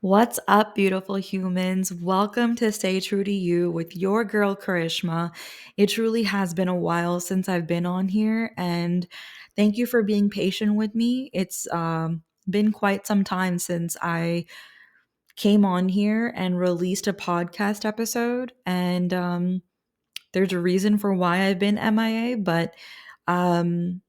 What's up, beautiful humans? Welcome to Stay True to You with your girl, Karishma. It truly has been a while since I've been on here, and thank you for being patient with me. It's been quite some time since I came on here and released a podcast episode, and there's a reason for why I've been MIA, but um,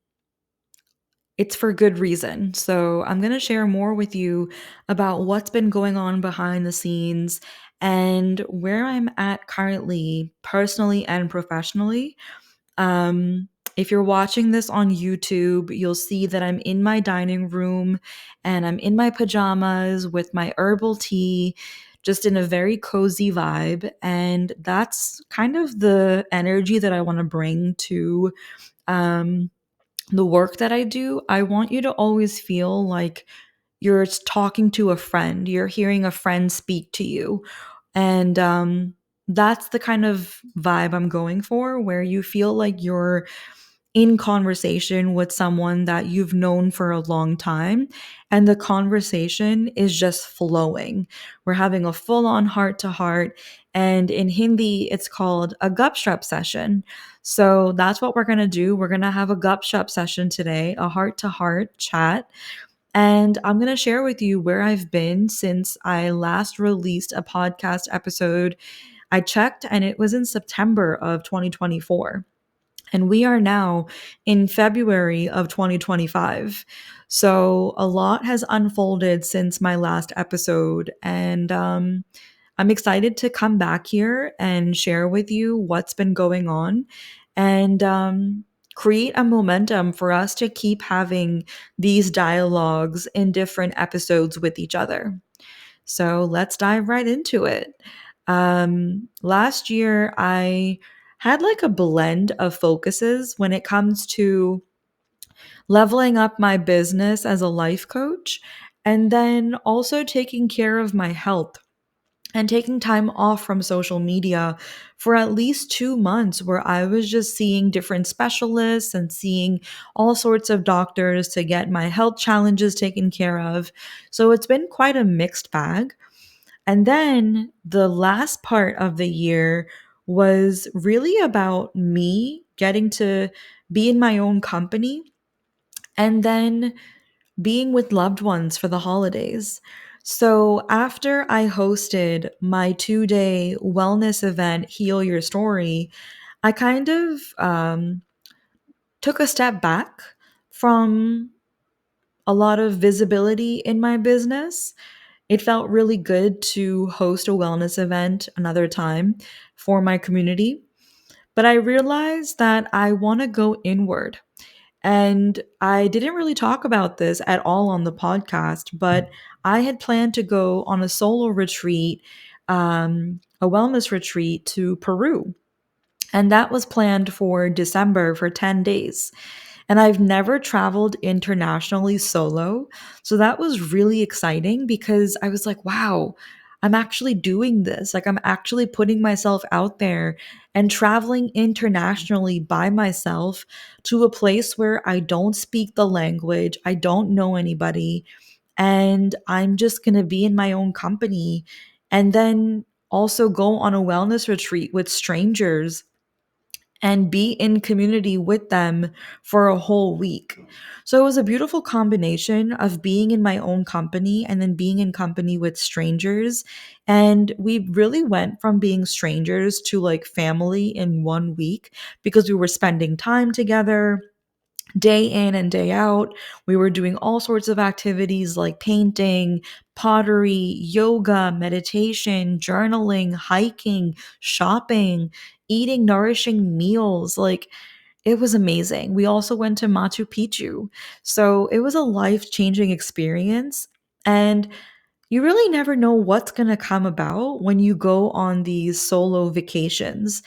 it's for good reason. So, I'm going to share more with you about what's been going on behind the scenes and where I'm at currently, personally and professionally. Um, if you're watching this on YouTube, you'll see that I'm in my dining room and I'm in my pajamas with my herbal tea, just in a very cozy vibe. And that's kind of the energy that I want to bring to um, the work that I do. I want you to always feel like you're talking to a friend, you're hearing a friend speak to you. And that's the kind of vibe I'm going for, where you feel like you're in conversation with someone that you've known for a long time, and the conversation is just flowing. We're having a full on heart to heart, and in Hindi it's called a gupshup session. So that's what we're going to do. We're going to have a gupshup session today, a heart to heart chat, and I'm going to share with you where I've been since I last released a podcast episode. I checked and it was in September of 2024. And we are now in February of 2025. So a lot has unfolded since my last episode. And I'm excited to come back here and share with you what's been going on and create a momentum for us to keep having these dialogues in different episodes with each other. So let's dive right into it. Last year, I had like a blend of focuses when it comes to leveling up my business as a life coach and then also taking care of my health and taking time off from social media for at least 2 months, where I was just seeing different specialists and seeing all sorts of doctors to get my health challenges taken care of. So it's been quite a mixed bag. And then the last part of the year was really about me getting to be in my own company and then being with loved ones for the holidays. So, after I hosted my 2 day wellness event, Heal Your Story, I kind of took a step back from a lot of visibility in my business. It felt really good to host a wellness event another time for my community. But I realized that I want to go inward. And I didn't really talk about this at all on the podcast, but I had planned to go on a solo retreat, a wellness retreat to Peru. And that was planned for December for 10 days. And I've never traveled internationally solo. So that was really exciting because I was like, wow, I'm actually doing this. Like, I'm actually putting myself out there and traveling internationally by myself to a place where I don't speak the language, I don't know anybody, and I'm just going to be in my own company. And then also go on a wellness retreat with strangers and be in community with them for a whole week. So it was a beautiful combination of being in my own company and then being in company with strangers. And we really went from being strangers to like family in 1 week because we were spending time together day in and day out. We were doing all sorts of activities like painting, pottery, yoga, meditation, journaling, hiking, shopping, eating nourishing meals. Like, it was amazing. We also went to Machu Picchu. So it was a life changing experience. And you really never know what's going to come about when you go on these solo vacations.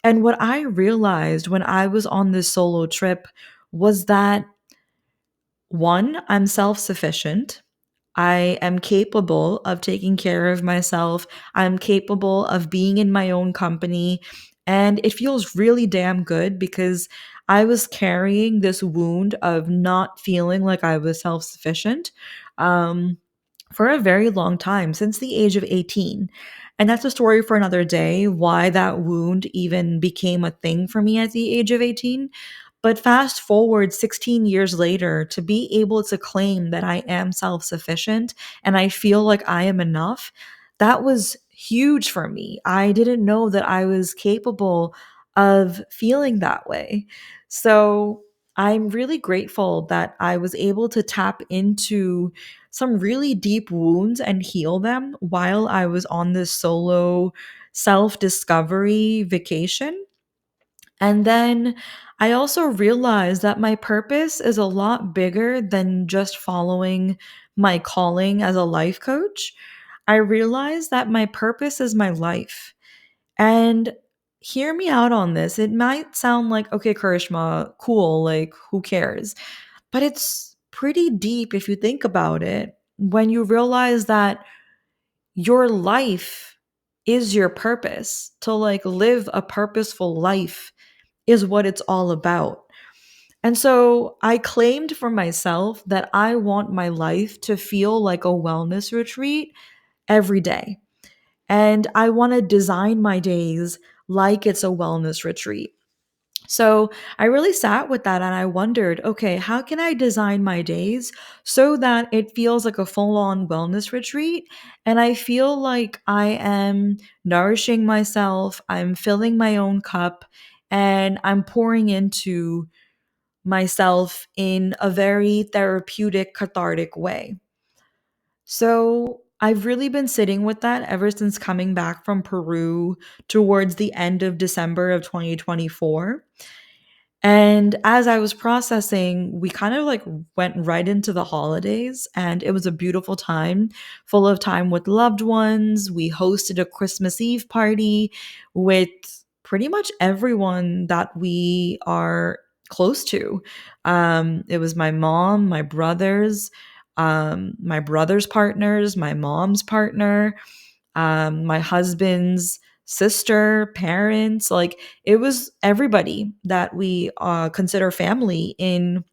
And what I realized when I was on this solo trip was that, one, I'm self sufficient. I am capable of taking care of myself. I'm capable of being in my own company. And it feels really damn good because I was carrying this wound of not feeling like I was self sufficient. Um, for a very long time, since the age of 18. And that's a story for another day, why that wound even became a thing for me at the age of 18. But fast forward 16 years later, to be able to claim that I am self sufficient and I feel like I am enough, that was huge for me. I didn't know that I was capable of feeling that way. So I'm really grateful that I was able to tap into some really deep wounds and heal them while I was on this solo self discovery vacation. And then I also realized that my purpose is a lot bigger than just following my calling as a life coach. I realized that my purpose is my life. And hear me out on this. It might sound like, okay, Karishma, cool, like who cares? But it's pretty deep if you think about it. When you realize that your life is your purpose, to like live a purposeful life is what it's all about. And so I claimed for myself that I want my life to feel like a wellness retreat every day. And I want to design my days like it's a wellness retreat. So I really sat with that and I wondered, okay, how can I design my days so that it feels like a full on wellness retreat? And I feel like I am nourishing myself, I'm filling my own cup, and I'm pouring into myself in a very therapeutic, cathartic way. So I've really been sitting with that ever since coming back from Peru towards the end of December of 2024. And as I was processing, we kind of like went right into the holidays, and it was a beautiful time, full of time with loved ones. We hosted a Christmas Eve party with pretty much everyone that we are close to. It was my mom, my brother's partners, my mom's partner, my husband's sister, parents. Like it was everybody that we consider family in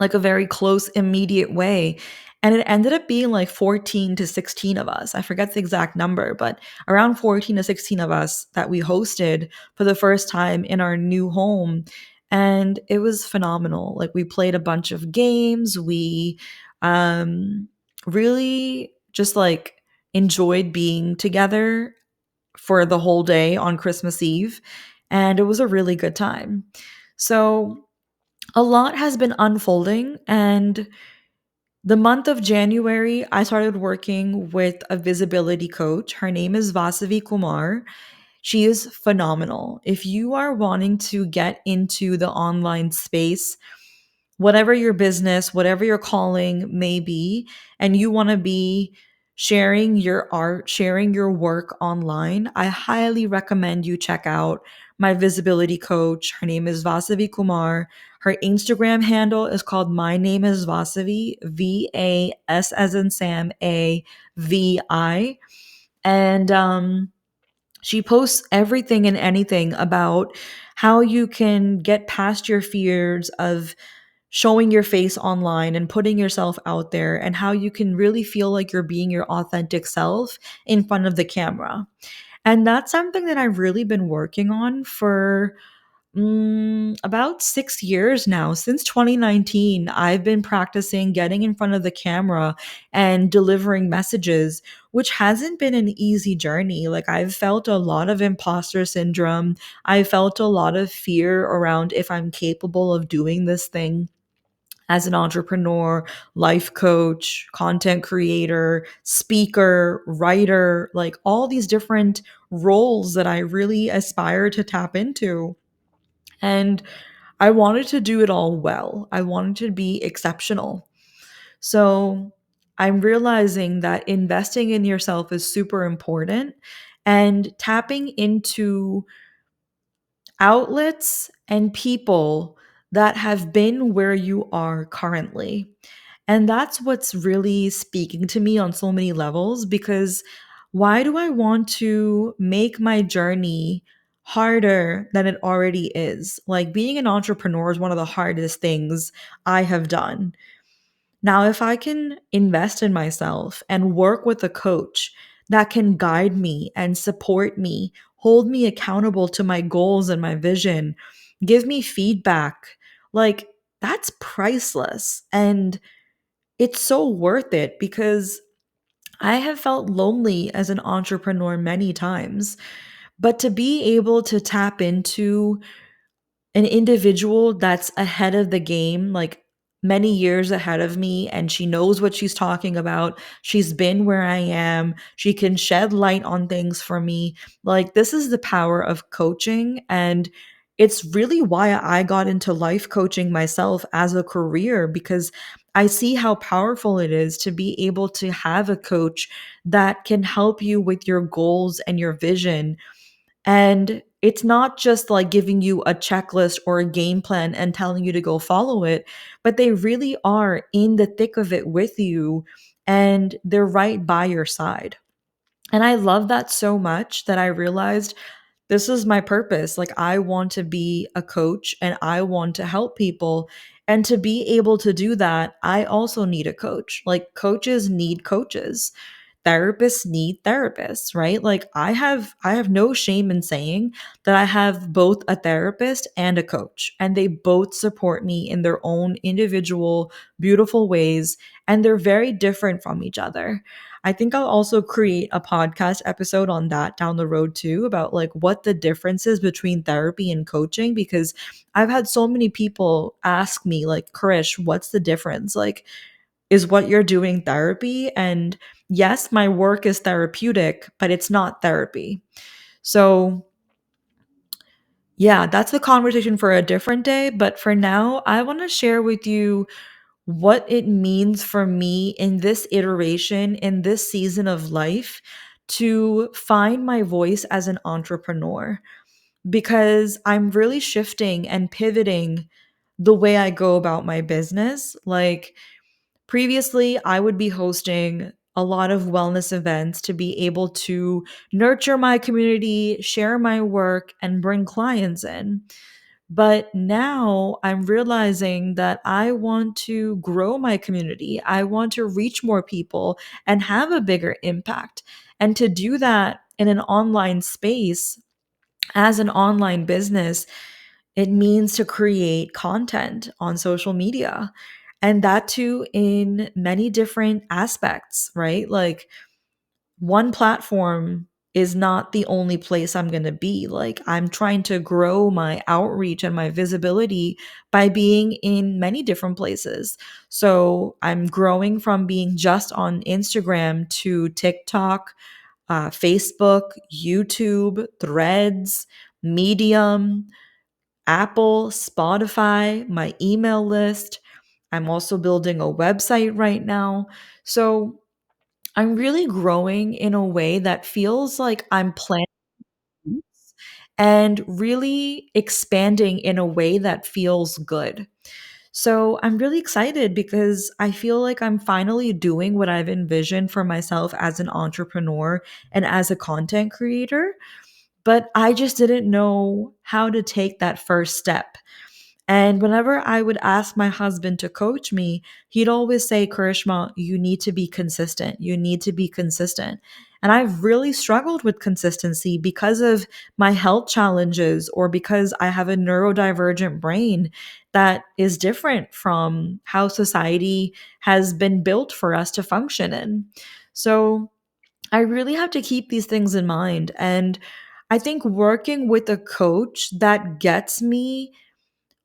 like a very close, immediate way. And it ended up being like 14 to 16 of us. I forget the exact number, but around 14 to 16 of us that we hosted for the first time in our new home. And it was phenomenal. Like we played a bunch of games. We um, really just like enjoyed being together for the whole day on Christmas Eve. And it was a really good time. So, a lot has been unfolding. And the month of January, I started working with a visibility coach. Her name is Vasavi Kumar. She is phenomenal. If you are wanting to get into the online space, whatever your business, whatever your calling may be, and you want to be sharing your art, sharing your work online, I highly recommend you check out my visibility coach. Her name is Vasavi Kumar. Her Instagram handle is called My Name is Vasavi, VAS as in Sam, AVI. And she posts everything and anything about how you can get past your fears of showing your face online and putting yourself out there, and how you can really feel like you're being your authentic self in front of the camera. And that's something that I've really been working on for about 6 years now. Since 2019, I've been practicing getting in front of the camera and delivering messages, which hasn't been an easy journey. Like, I've felt a lot of imposter syndrome. I felt a lot of fear around if I'm capable of doing this thing as an entrepreneur, life coach, content creator, speaker, writer, like all these different roles that I really aspire to tap into. And I wanted to do it all well. I wanted to be exceptional. So I'm realizing that investing in yourself is super important, and tapping into outlets and people that have been where you are currently. And that's what's really speaking to me on so many levels, because why do I want to make my journey harder than it already is? Like, being an entrepreneur is one of the hardest things I have done. Now, if I can invest in myself and work with a coach that can guide me and support me, hold me accountable to my goals and my vision, give me feedback, like that's priceless. And it's so worth it because I have felt lonely as an entrepreneur many times. But to be able to tap into an individual that's ahead of the game, like many years ahead of me, and she knows what she's talking about. She's been where I am. She can shed light on things for me. Like, this is the power of coaching. And it's really why I got into life coaching myself as a career because I see how powerful it is to be able to have a coach that can help you with your goals and your vision, and it's not just like giving you a checklist or a game plan and telling you to go follow it, but they really are in the thick of it with you and they're right by your side. And I love that so much that I realized this is my purpose. Like, I want to be a coach and I want to help people. And to be able to do that, I also need a coach. Like, coaches need coaches, therapists need therapists, right? Like, I have no shame in saying that I have both a therapist and a coach, and they both support me in their own individual beautiful ways, and they're very different from each other. I think I'll also create a podcast episode on that down the road too, about like what the difference is between therapy and coaching, because I've had so many people ask me like, Krish, what's the difference? Like, is what you're doing therapy? And yes, my work is therapeutic, but it's not therapy. So, yeah, that's the conversation for a different day. But for now, I want to share with you what it means for me in this iteration, in this season of life, to find my voice as an entrepreneur, because I'm really shifting and pivoting the way I go about my business. Like, previously, I would be hosting a lot of wellness events to be able to nurture my community, share my work, and bring clients in. But now I'm realizing that I want to grow my community. I want to reach more people and have a bigger impact. And to do that in an online space, as an online business, it means to create content on social media. And that too in many different aspects, right? Like, one platform is not the only place I'm going to be. Like, I'm trying to grow my outreach and my visibility by being in many different places. So I'm growing from being just on Instagram to TikTok, Facebook, YouTube, Threads, Medium, Apple, Spotify, my email list. I'm also building a website right now. So I'm really growing in a way that feels like I'm planting roots and really expanding in a way that feels good. So I'm really excited because I feel like I'm finally doing what I've envisioned for myself as an entrepreneur and as a content creator, but I just didn't know how to take that first step. And whenever I would ask my husband to coach me, he'd always say, Karishma, you need to be consistent. You need to be consistent. And I've really struggled with consistency because of my health challenges or because I have a neurodivergent brain that is different from how society has been built for us to function in. So I really have to keep these things in mind. And I think working with a coach that gets me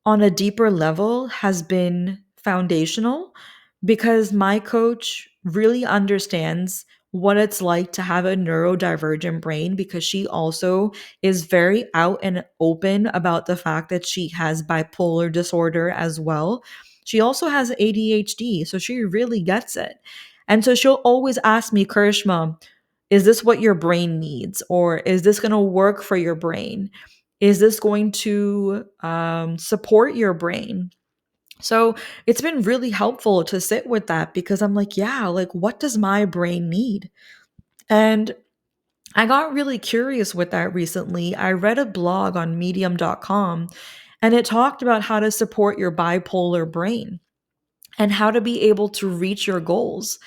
on a deeper level has been foundational, because my coach really understands what it's like to have a neurodivergent brain, because she also is very out and open about the fact that she has bipolar disorder as well. She also has ADHD, so she really gets it. And so she'll always ask me, Karishma, is this what your brain needs? Or is this going to work for your brain? Is this going to support your brain? So it's been really helpful to sit with that, because I'm like, yeah, like, what does my brain need? And I got really curious with that recently. I read a blog on medium.com and it talked about how to support your bipolar brain. and how to be able to reach your goals.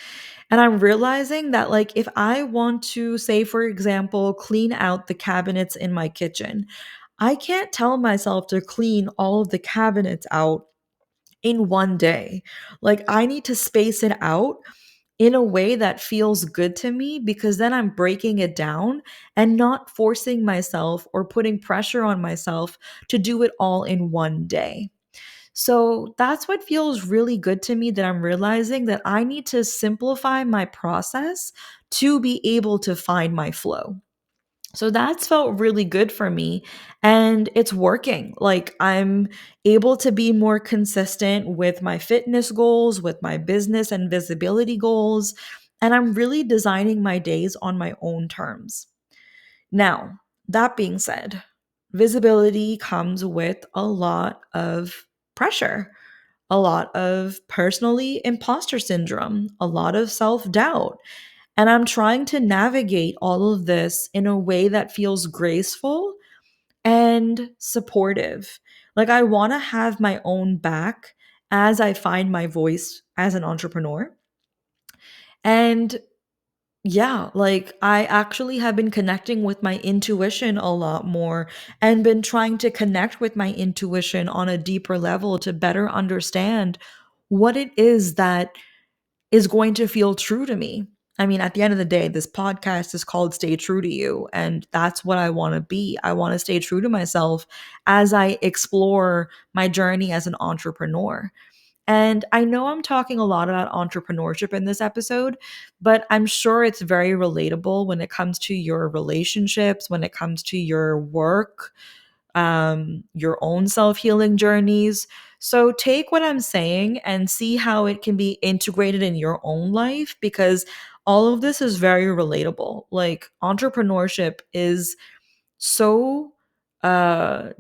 And I'm realizing that, like, if I want to, say, for example, clean out the cabinets in my kitchen, I can't tell myself to clean all of the cabinets out in one day. Like, I need to space it out in a way that feels good to me, because then I'm breaking it down and not forcing myself or putting pressure on myself to do it all in one day. So that's what feels really good to me, that I'm realizing that I need to simplify my process to be able to find my flow. So that's felt really good for me, and it's working. Like, I'm able to be more consistent with my fitness goals, with my business and visibility goals, and I'm really designing my days on my own terms. Now, that being said, visibility comes with a lot of pressure, a lot of personally imposter syndrome, a lot of self doubt. And I'm trying to navigate all of this in a way that feels graceful and supportive. Like, I want to have my own back as I find my voice as an entrepreneur. And yeah, like, I actually have been connecting with my intuition a lot more, and been trying to connect with my intuition on a deeper level to better understand what it is that is going to feel true to me. I mean, at the end of the day, this podcast is called Stay True to You, and that's what I want to be. I want to stay true to myself as I explore my journey as an entrepreneur. And I know I'm talking a lot about entrepreneurship in this episode, but I'm sure it's very relatable when it comes to your relationships, when it comes to your work, your own self healing journeys. So take what I'm saying and see how it can be integrated in your own life, because all of this is very relatable. Like, entrepreneurship is so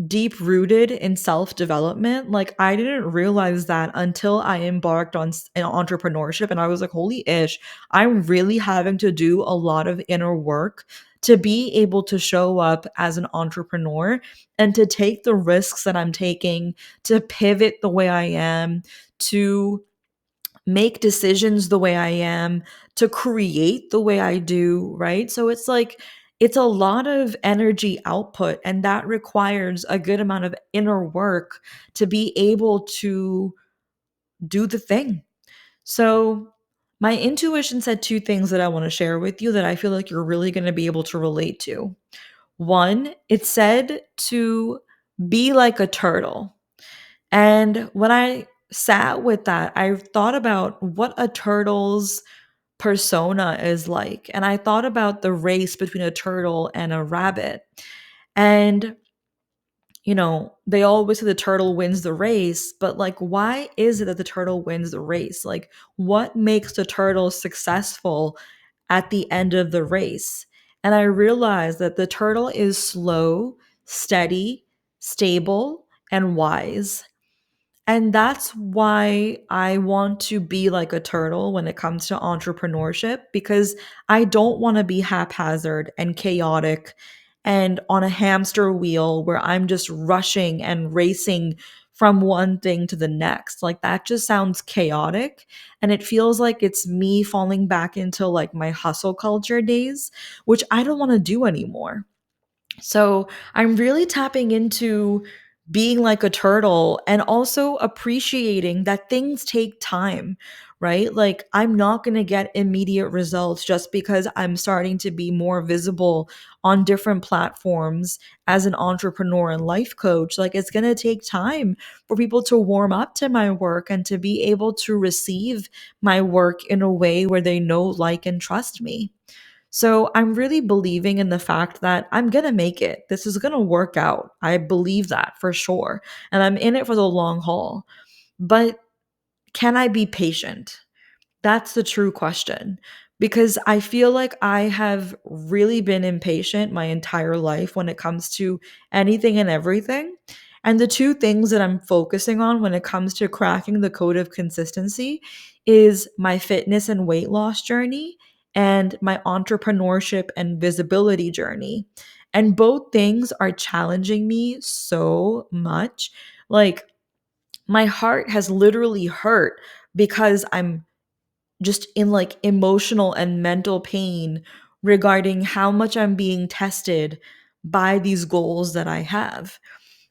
deep rooted in self development. Like, I didn't realize that until I embarked on entrepreneurship, and I was like, holy ish, I'm really having to do a lot of inner work to be able to show up as an entrepreneur and to take the risks that I'm taking, to pivot the way I am, to make decisions the way I am, to create the way I do, right? So it's like, it's a lot of energy output, and that requires a good amount of inner work to be able to do the thing. So, my intuition said two things that I want to share with you that I feel like you're really going to be able to relate to. One, it said to be like a turtle. And when I sat with that, I thought about what a turtle's persona is like. And I thought about the race between a turtle and a rabbit. And, they always say the turtle wins the race, but, like, why is it that the turtle wins the race? Like, what makes the turtle successful at the end of the race? And I realized that the turtle is slow, steady, stable, and wise. And that's why I want to be like a turtle when it comes to entrepreneurship, because I don't want to be haphazard and chaotic and on a hamster wheel where I'm just rushing and racing from one thing to the next. Like, that just sounds chaotic. And it feels like it's me falling back into, like, my hustle culture days, which I don't want to do anymore. So I'm really tapping into being like a turtle, and also appreciating that things take time, right? Like, I'm not going to get immediate results just because I'm starting to be more visible on different platforms as an entrepreneur and life coach. Like, it's going to take time for people to warm up to my work and to be able to receive my work in a way where they know, like, and trust me. So I'm really believing in the fact that I'm going to make it. This is going to work out. I believe that for sure. And I'm in it for the long haul. But can I be patient? That's the true question. Because I feel like I have really been impatient my entire life when it comes to anything and everything. And the two things that I'm focusing on when it comes to cracking the code of consistency is my fitness and weight loss journey, and my entrepreneurship and visibility journey. And both things are challenging me so much. Like, my heart has literally hurt because I'm just in like emotional and mental pain regarding how much I'm being tested by these goals that I have.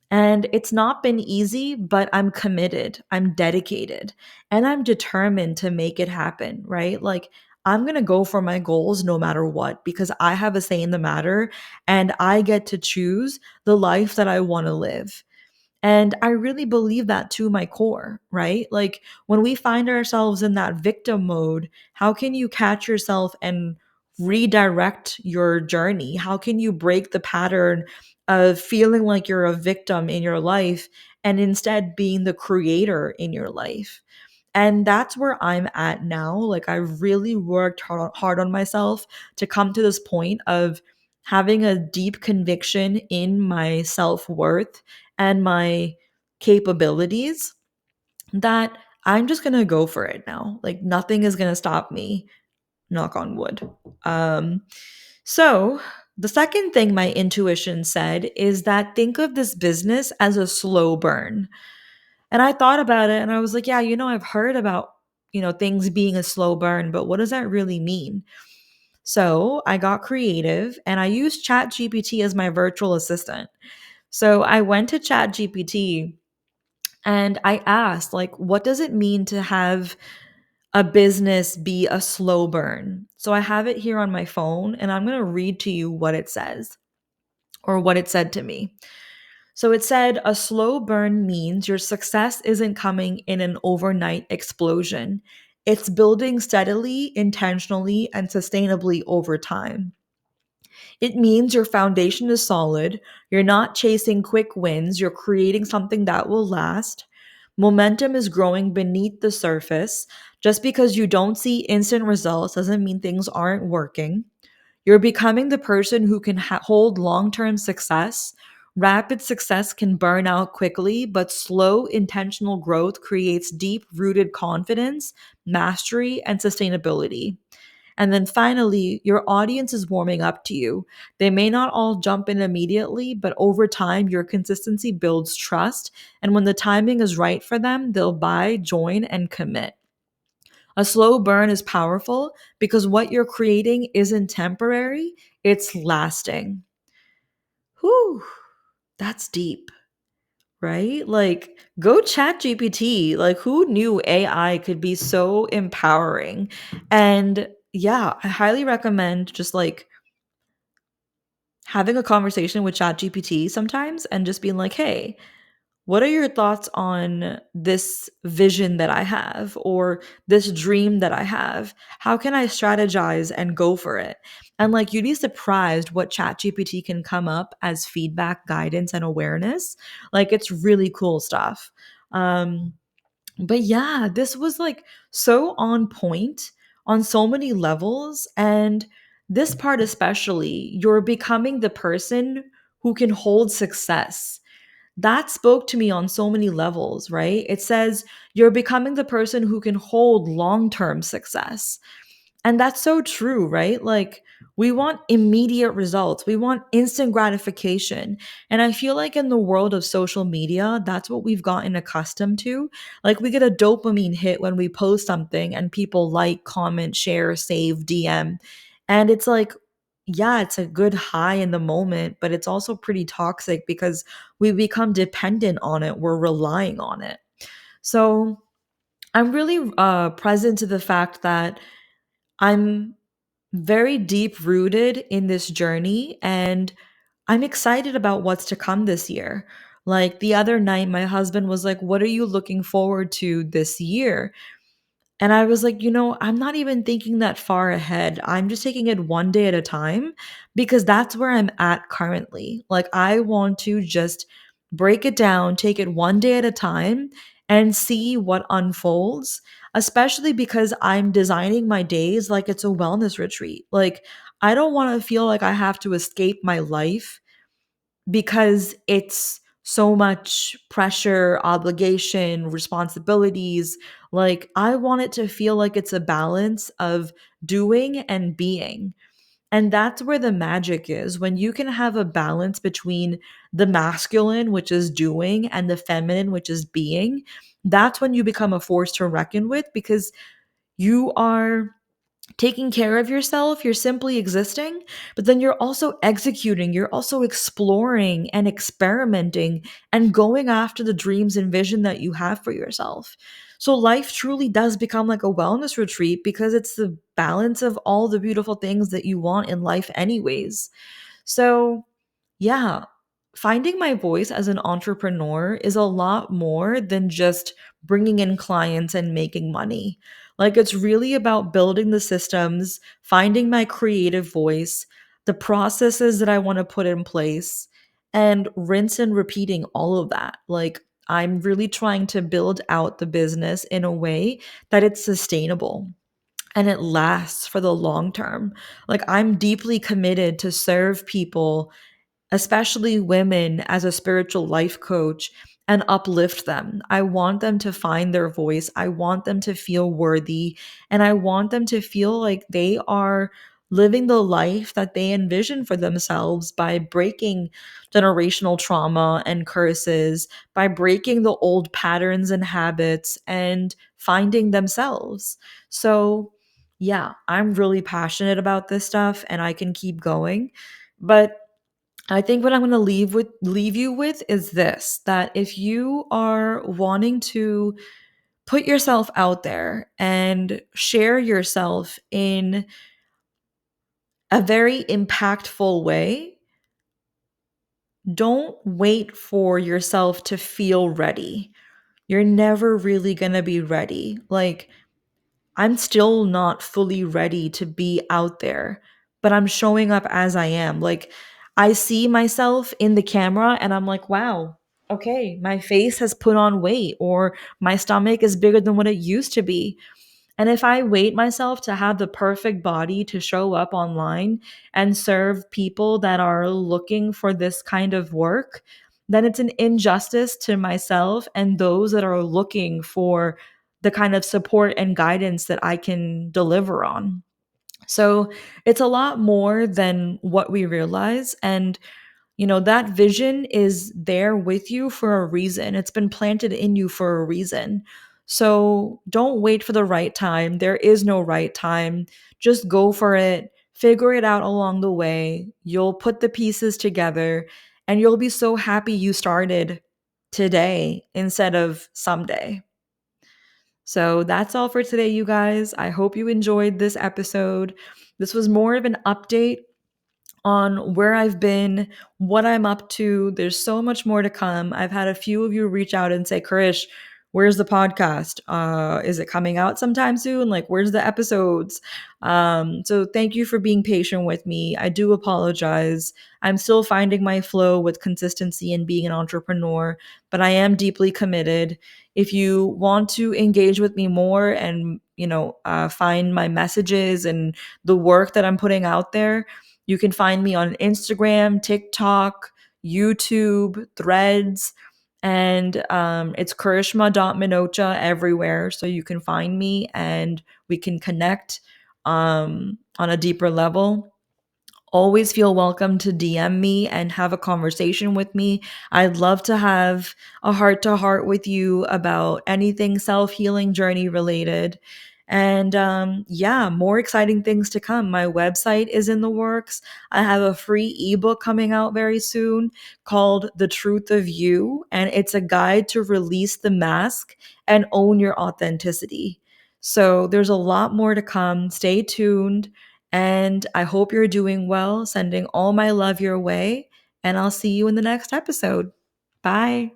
And it's not been easy, but I'm committed, I'm dedicated, and I'm determined to make it happen, right? Like, I'm going to go for my goals no matter what because I have a say in the matter and I get to choose the life that I want to live. And I really believe that to my core, right? Like when we find ourselves in that victim mode, how can you catch yourself and redirect your journey? How can you break the pattern of feeling like you're a victim in your life and instead being the creator in your life? And that's where I'm at now. Like, I really worked hard on myself to come to this point of having a deep conviction in my self worth and my capabilities that I'm just going to go for it now. Like, nothing is going to stop me, knock on wood. Um, so, the second thing my intuition said is that think of this business as a slow burn. And I thought about it and I was like, yeah, I've heard about, things being a slow burn, but what does that really mean? So I got creative and I used ChatGPT as my virtual assistant. So I went to ChatGPT and I asked, like, what does it mean to have a business be a slow burn? So I have it here on my phone and I'm going to read to you what it says or what it said to me. So it said a slow burn means your success isn't coming in an overnight explosion. It's building steadily, intentionally, and sustainably over time. It means your foundation is solid. You're not chasing quick wins. You're creating something that will last. Momentum is growing beneath the surface. Just because you don't see instant results doesn't mean things aren't working. You're becoming the person who can hold long term success. Rapid success can burn out quickly, but slow, intentional growth creates deep rooted confidence, mastery, and sustainability. And then finally, your audience is warming up to you. They may not all jump in immediately, but over time, your consistency builds trust. And when the timing is right for them, they'll buy, join, and commit. A slow burn is powerful because what you're creating isn't temporary, it's lasting. Whew, that's deep, right? Like, go chat GPT. Like, who knew AI could be so empowering? And yeah, I highly recommend just like having a conversation with chat GPT sometimes and just being like, hey, what are your thoughts on this vision that I have or this dream that I have? How can I strategize and go for it? And like you'd be surprised what ChatGPT can come up as feedback, guidance, and awareness. Like it's really cool stuff. Um, but yeah, this was like so on point on so many levels. And this part, especially, you're becoming the person who can hold success that spoke to me on so many levels, right? It says you're becoming the person who can hold long term success. And that's so true, right? Like, we want immediate results, we want instant gratification. And I feel like in the world of social media, that's what we've gotten accustomed to. Like, we get a dopamine hit when we post something and people like, comment, share, save, DM. And it's like, yeah, it's a good high in the moment, but it's also pretty toxic because we become dependent on it. We're relying on it. So I'm really present to the fact that I'm very deep rooted in this journey and I'm excited about what's to come this year. Like the other night, my husband was like, what are you looking forward to this year? And I was like, I'm not even thinking that far ahead. I'm just taking it one day at a time because that's where I'm at currently. Like, I want to just break it down, take it one day at a time, and see what unfolds, especially because I'm designing my days like it's a wellness retreat. Like, I don't want to feel like I have to escape my life because it's so much pressure, obligation, responsibilities. Like, I want it to feel like it's a balance of doing and being. And that's where the magic is, when you can have a balance between the masculine, which is doing, and the feminine, which is being. That's when you become a force to reckon with, because you are taking care of yourself, you're simply existing, but then you're also executing, you're also exploring and experimenting and going after the dreams and vision that you have for yourself. So life truly does become like a wellness retreat, because it's the balance of all the beautiful things that you want in life anyways. So yeah, finding my voice as an entrepreneur is a lot more than just bringing in clients and making money. Like, it's really about building the systems, finding my creative voice, the processes that I want to put in place, and rinse and repeating all of that. Like, I'm really trying to build out the business in a way that it's sustainable and it lasts for the long term. Like, I'm deeply committed to serve people, especially women, as a spiritual life coach and uplift them. I want them to find their voice. I want them to feel worthy. And I want them to feel like they are living the life that they envision for themselves by breaking generational trauma and curses, by breaking the old patterns and habits and finding themselves. So, yeah, I'm really passionate about this stuff and I can keep going. But I think what I'm going to leave you with is this, that if you are wanting to put yourself out there and share yourself in a very impactful way, don't wait for yourself to feel ready. You're never really going to be ready. Like, I'm still not fully ready to be out there, but I'm showing up as I am. Like, I see myself in the camera and I'm like, wow, okay, my face has put on weight, or my stomach is bigger than what it used to be. And if I wait myself to have the perfect body to show up online and serve people that are looking for this kind of work, then it's an injustice to myself and those that are looking for the kind of support and guidance that I can deliver on. So it's a lot more than what we realize. And that vision is there with you for a reason. It's been planted in you for a reason. So don't wait for the right time. There is no right time. Just go for it. Figure it out along the way. You'll put the pieces together and you'll be so happy you started today instead of someday. So that's all for today, you guys. I hope you enjoyed this episode. This was more of an update on where I've been, what I'm up to. There's so much more to come. I've had a few of you reach out and say, Krish, where's the podcast? Is it coming out sometime soon? Like, where's the episodes? So thank you for being patient with me. I do apologize. I'm still finding my flow with consistency and being an entrepreneur, but I am deeply committed. If you want to engage with me more and, find my messages and the work that I'm putting out there, you can find me on Instagram, TikTok, YouTube, Threads, and it's Karishma.minocha everywhere. So you can find me and we can connect on a deeper level. Always feel welcome to DM me and have a conversation with me. I'd love to have a heart to heart with you about anything self healing journey related. And yeah, more exciting things to come. My website is in the works. I have a free ebook coming out very soon called The Truth of You, and it's a guide to release the mask and own your authenticity. So there's a lot more to come. Stay tuned. And I hope you're doing well. Sending all my love your way. And I'll see you in the next episode. Bye.